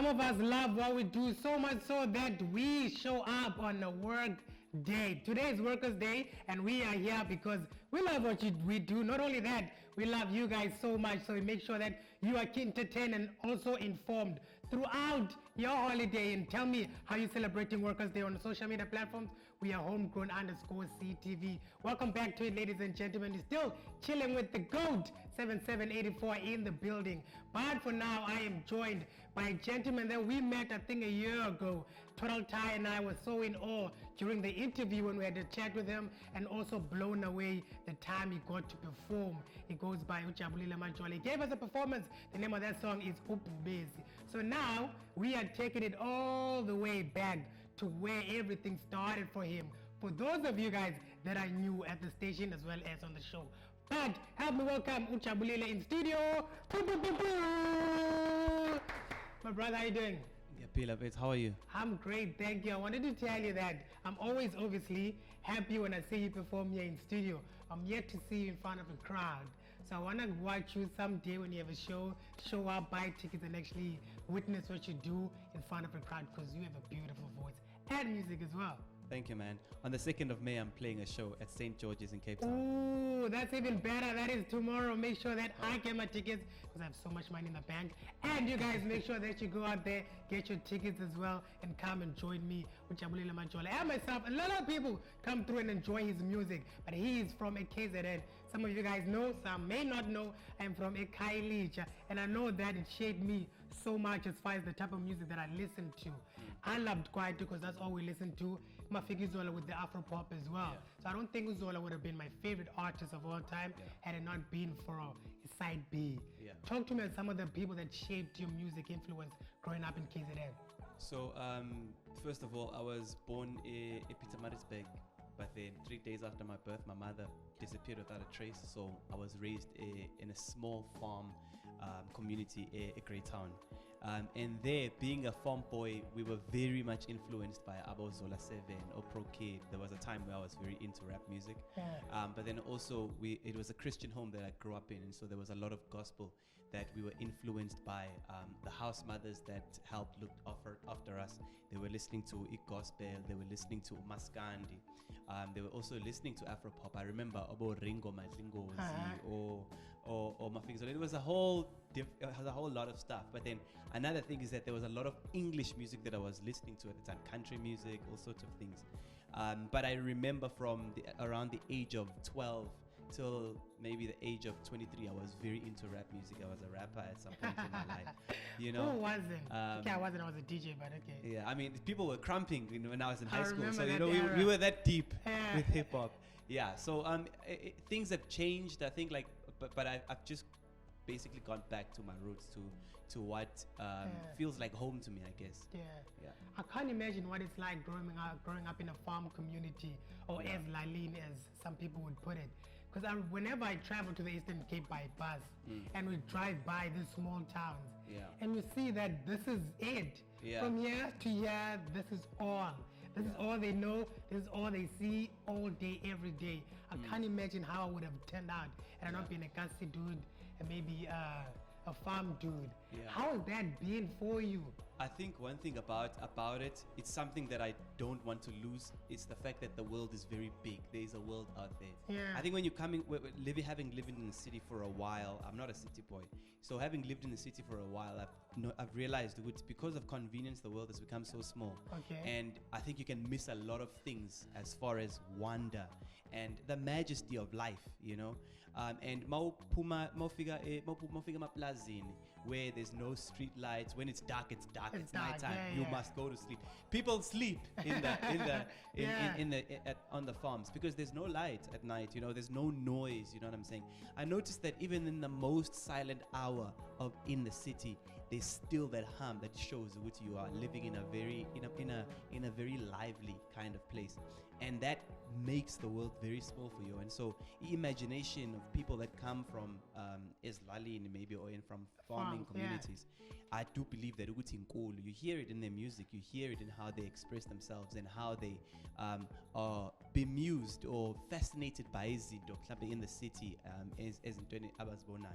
Some of us love what we do so much so that we show up on a work day. Today is Workers' Day, and we are here because we love what we do. Not only that, we love you guys so much, so we make sure that you are entertained and also informed throughout your holiday. And tell me how you're celebrating Workers' Day on the social media platforms. We are homegrown_CTV. Welcome back to it, ladies and gentlemen. You're still chilling with the GOAT 7784 in the building. But for now, I am joined by a gentleman that we met, I think, a year ago. Total Ty and I were so in awe during the interview when we had a chat with him, and also blown away the time he got to perform. He goes by Jabulile Majola. He gave us a performance. The name of that song is Ubezi. So now we are taking it all the way back to where everything started for him. For those of you guys that are new at the station as well as on the show. But help me welcome Jabulile in studio. My brother, how you doing? Yeah, Pila, how are you? I'm great, thank you. I wanted to tell you that I'm always obviously happy when I see you perform here in studio. I'm yet to see you in front of a crowd. So I want to watch you someday when you have a show up, buy tickets, and actually witness what you do in front of a crowd, because you have a beautiful voice and music as well. Thank you, man. On the 2nd of May, I'm playing a show at St. George's in Cape Town. Ooh, that's even better. That is tomorrow. Make sure that I get my tickets because I have so much money in the bank. And you guys make sure that you go out there, get your tickets as well, and come and join me with Jabulile Majola. And myself, a lot of people come through and enjoy his music. But he is from a KZN. Some of you guys know, some may not know. I'm from a Kailija. And I know that it shaped me so much as far as the type of music that I listen to. I loved Kwaito because that's all we listen to. Mafiki Zola with the Afro pop as well. Yeah. So I don't think Zola would have been my favorite artist of all time had it not been for a side B. Yeah. Talk to me about some of the people that shaped your music influence growing up in KZN. So, first of all, I was born in Pietermaritzburg, but then 3 days after my birth, my mother disappeared without a trace. So I was raised in a small farm community, a great town. And there, being a farm boy, we were very much influenced by Abo Zola 7 or Pro Kid. There was a time where I was very into rap music. But then also, it was a Christian home that I grew up in. And so there was a lot of gospel that we were influenced by. The house mothers that helped look after us, they were listening to gospel, they were listening to Maskandi. They were also listening to Afro pop. I remember about Ringo Madlingozi or Mafiki. So it was a whole lot of stuff. But then another thing is that there was a lot of English music that I was listening to at the time, country music, all sorts of things. But I remember from around the age of 12 till maybe the age of 23, I was very into rap music. I was a rapper at some point in my life. You know, who wasn't? Okay, I wasn't. I was a DJ, but okay. Yeah, I mean, people were cramping when I was in high school. Remember So you that know, era. we were that deep with hip hop. Yeah. So things have changed. I think but I've just basically gone back to my roots, to what feels like home to me, I guess. Yeah. I can't imagine what it's like growing up in a farm community, or as Laline, as some people would put it. Because whenever I travel to the Eastern Cape by bus, and we drive by these small towns, and you see that this is it. From here to here, this is all. This is all they know. This is all they see all day, every day. I can't imagine how I would have turned out had I not been a Kasi dude and maybe a farm dude. How has that been for you? I think one thing about it, it's something that I don't want to lose. It's the fact that the world is very big. There is a world out there. I think when you're coming, having lived in the city for a while, I'm not a city boy. So having lived in the city for a while, I've realized that because of convenience, the world has become so small. And I think you can miss a lot of things as far as wonder and the majesty of life, you know. And mawufika maplazini, where there's no street lights. When it's dark, it's dark. It's nighttime. You must go to sleep. People sleep on the farms because there's no light at night. You know, there's no noise. You know what I'm saying? I noticed that even in the most silent hour in the city, there's still that hum that shows that you are living in a very lively kind of place, and that makes the world very small for you. And so, the imagination of people that come from Eslalini maybe, or from farming communities, I do believe that you hear it in their music, you hear it in how they express themselves and how they are bemused or fascinated by izinto in the city as in abazibona.